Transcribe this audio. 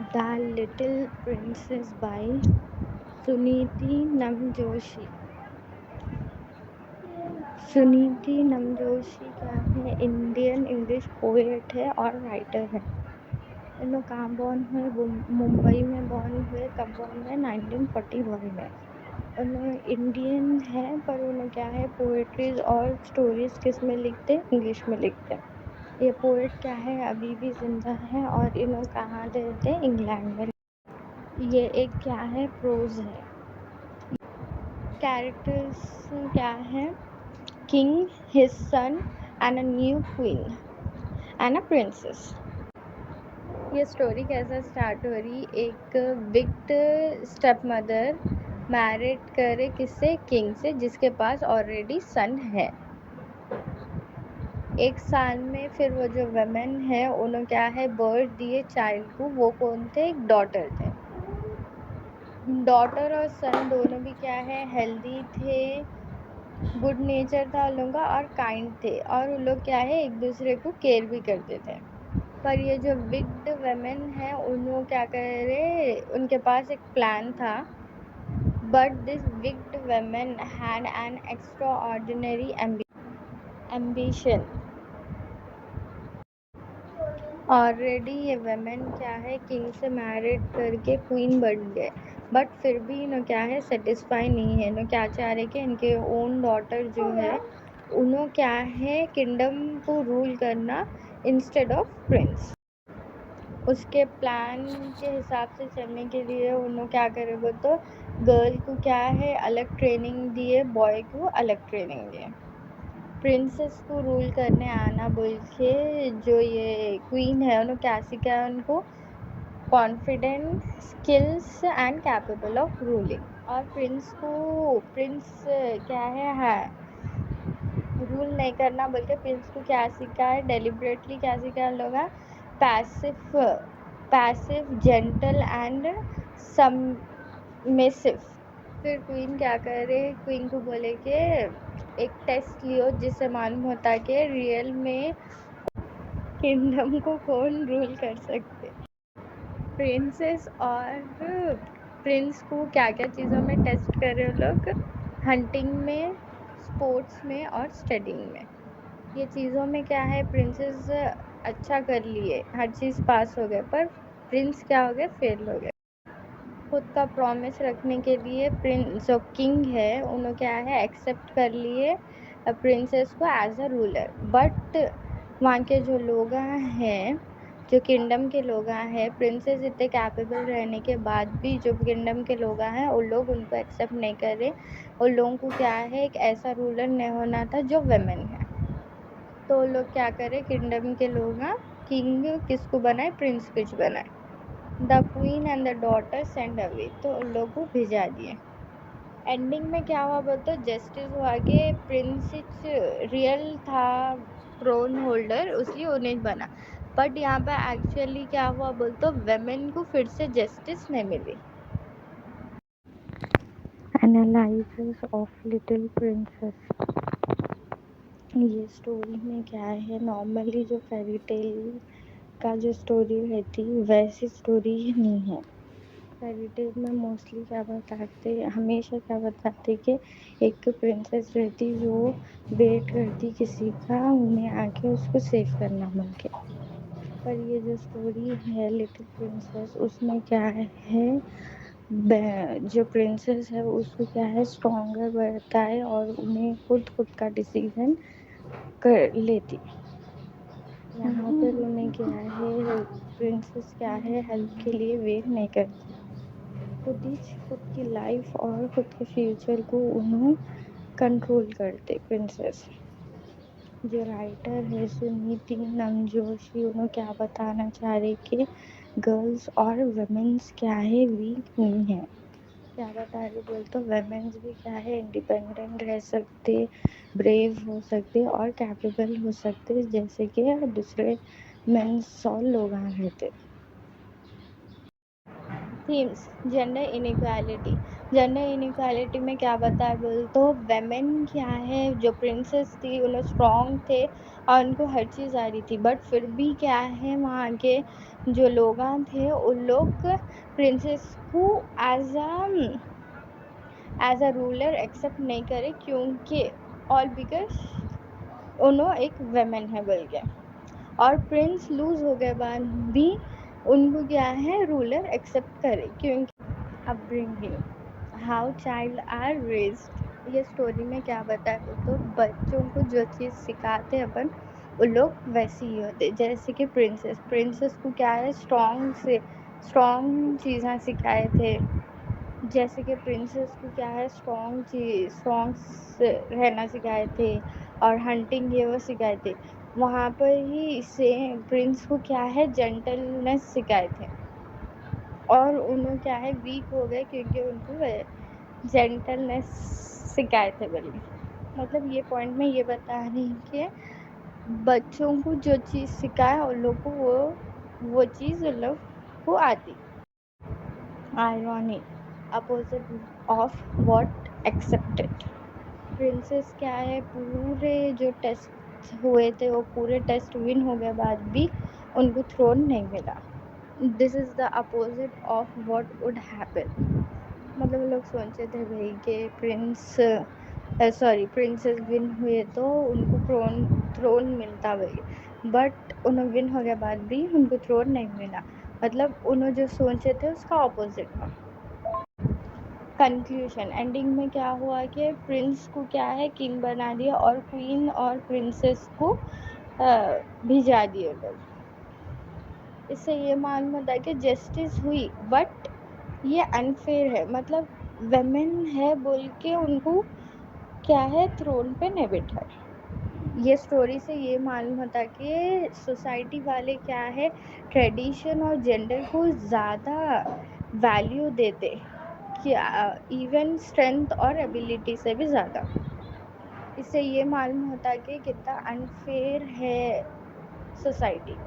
The little princess by Suniti Namjoshi. Suniti Namjoshi क्या है? Indian English poet है और राइटर है। इन लोग कहाँ बॉर्न हुए? मुंबई में बॉर्न हुए। कब बॉर्न हुए? 1941 में। उन लोग इंडियन है पर उन्हें क्या है, पोएट्रीज और स्टोरीज किस में लिखते हैं? इंग्लिश में लिखते हैं। ये पोएट क्या है, अभी भी जिंदा है और इन लोग कहाँ रहते हैं? इंग्लैंड में। ये एक क्या है, प्रोज है। कैरेक्टर्स क्या है? King, his son and a new queen and a princess. ये स्टोरी कैसा स्टार्ट हो रही? एक विक्ड स्टेप मदर मैरिड करे किससे? किंग से, जिसके पास ऑलरेडी सन है। एक साल में फिर वो जो वुमेन है उन्होंने क्या है, बर्थ दिए चाइल्ड को। वो कौन थे? एक डॉटर थे। डॉटर और सन दोनों भी क्या है, हेल्दी थे, गुड नेचर था उन लोगों का और काइंड थे, और उन लोग क्या है, एक दूसरे को केयर भी करते थे। पर ये जो विक्ड वुमेन है उन्होंने क्या करे, उनके पास एक प्लान था। But this wicked women had an extra ordinary ambition. Already ये वुमेन क्या है, किंग से मैरिड करके क्वीन बन गए, बट फिर भी इन्हों क्या है, सेटिस्फाई नहीं है। इन्हों क्या चाह रहे कि इनके ओन डॉटर जो है उन्हों क्या है, किंगडम को रूल करना इंस्टेड ऑफ प्रिंस। उसके प्लान के हिसाब से चलने के लिए उन्होंने क्या करे, वो तो गर्ल को क्या है, अलग ट्रेनिंग दिए, बॉय को अलग ट्रेनिंग दिए। प्रिंसेस को रूल करने आना बोल के जो ये क्वीन है उन्होंने क्या सिखाया उनको? Confident, skills and capable of ruling. और प्रिंस क्या है रूल नहीं करना बोल के प्रिंस को क्या सिखाया है? डेलिबरेटली क्या सिखाया लोग? Passive, gentle and submissive. फिर क्वीन क्या करे, क्वीन को बोले कि एक टेस्ट लियो जिससे मालूम होता है कि रियल में किंगडम को कौन रूल कर सकते। प्रिंसेस और प्रिंस को क्या क्या चीज़ों में टेस्ट करे वो लोग? हंटिंग में, स्पोर्ट्स में और स्टडिंग में। ये चीज़ों में क्या है, प्रिंसेस अच्छा कर लिए, हर चीज़ पास हो गए, पर प्रिंस क्या हो गए, फेल हो गए। खुद का प्रॉमिस रखने के लिए प्रिंस जो किंग है उन्होंने क्या है, एक्सेप्ट कर लिए प्रिंसेस को एज अ रूलर। बट वहाँ के जो लोग हैं, जो किंगडम के लोग हैं, प्रिंसेस इतने कैपेबल रहने के बाद भी जो किंगडम के लोग हैं उन लोग उनको एक्सेप्ट नहीं कर रहे। उन लोगों को क्या है, एक ऐसा रूलर नहीं होना था जो वुमेन है। तो लोग क्या करे, किंगडम के लोग किंग किसको बनाए? प्रिंस कुछ बनाए। The queen and the daughter send away, तो उन लोग को भिजा दिए। एंडिंग में क्या हुआ बोलते? जस्टिस हुआ कि प्रिंस रियल था थ्रोन होल्डर, उसलिए उन्हें बना। बट यहाँ पे एक्चुअली क्या हुआ बोलते, वेमेन को फिर से जस्टिस नहीं मिली। Analysis of little princess. ये स्टोरी में क्या है, नॉर्मली जो फेरी टेल का जो स्टोरी रहती वैसी स्टोरी नहीं है। फेरी टेल में मोस्टली क्या बताते, हमेशा क्या बताते कि एक प्रिंसेस रहती जो वेट करती किसी का उन्हें आके उसको सेव करना बोल के। पर ये जो स्टोरी है लिटिल प्रिंसेस, उसमें क्या है, जो प्रिंसेस है उसको क्या है, स्ट्रॉन्गर बनता है और उन्हें खुद का डिसीजन कर लेती। यहाँ पर उन्हें क्या है, प्रिंसेस क्या है, हेल्प के लिए वेट नहीं करती। खुद की लाइफ और खुद के फ्यूचर को उन्होंने कंट्रोल करते प्रिंसेस। जो राइटर है सुनीति नमजोशी, उन्होंने क्या बताना चाह रहे कि गर्ल्स और वुमेन्स क्या है, वीक नहीं है। क्या बता रहे बोलते, वुमेन्स भी क्या है, इंडिपेंडेंट रह सकते, ब्रेव हो सकते और कैपेबल हो सकते, जैसे कि दूसरे मेंस और लोग रहते। Themes gender inequality. Gender inequality में क्या बताया बोल तो वेमेन क्या है, जो प्रिंसेस थी उन्हें स्ट्रॉन्ग थे और उनको हर चीज़ आ रही थी, बट फिर भी क्या है वहाँ के जो लोग थे उन लोग प्रिंसेस को एज अ रूलर एक्सेप्ट नहीं करे, क्योंकि ऑल बिकॉज उन्होंने एक वेमेन है बोल के। और प्रिंस लूज हो गए बाद भी उनको क्या है रूलर एक्सेप्ट करे, क्योंकि upbringing how child are raised. ये स्टोरी में क्या बताया तो बच्चों को जो चीज़ सिखाते अपन उन लोग वैसे ही होते, जैसे कि प्रिंसेस को क्या है स्ट्रॉन्ग चीज़ें सिखाए थे, जैसे कि प्रिंसेस को क्या है स्ट्रॉन्ग रहना सिखाए थे और हंटिंग ये वो सिखाए थे। वहाँ पर ही इसे प्रिंस को क्या है जेंटलनेस सिखाए थे, और उन्होंने क्या है वीक हो गए क्योंकि उनको जेंटलनेस सिखाए थे बोलिए। मतलब ये पॉइंट में ये बता रही हूँ कि बच्चों को जो चीज़ सिखाए उन लोग को वो चीज़ उन लोग को आती। Irony opposite of what accepted. Princess क्या है पूरे जो टेस्ट हुए थे वो पूरे टेस्ट विन हो गए बाद भी उनको थ्रोन नहीं मिला। This is the opposite of what would happen. मतलब लोग सोचे थे भाई कि प्रिंसेस विन हुए तो उनको थ्रोन मिलता भाई, बट उन्हें विन हो गया बाद भी उनको थ्रोन नहीं मिला। मतलब उन्होंने जो सोचे थे उसका ऑपोजिट था। कंक्लूजन एंडिंग में क्या हुआ कि प्रिंस को क्या है किंग बना दिया और क्वीन और प्रिंसेस को भिजा दिए लोग। इससे ये मालूम होता है कि जस्टिस हुई, बट ये अनफेयर है। मतलब वेमेन है बोल के उनको क्या है थ्रोन पे नहीं बैठाए। ये स्टोरी से ये मालूम होता है कि सोसाइटी वाले क्या है ट्रेडिशन और जेंडर को ज़्यादा वैल्यू देते, कि इवन स्ट्रेंथ और एबिलिटी से भी ज़्यादा। इससे ये मालूम होता है कि कितना अनफेयर है सोसाइटी।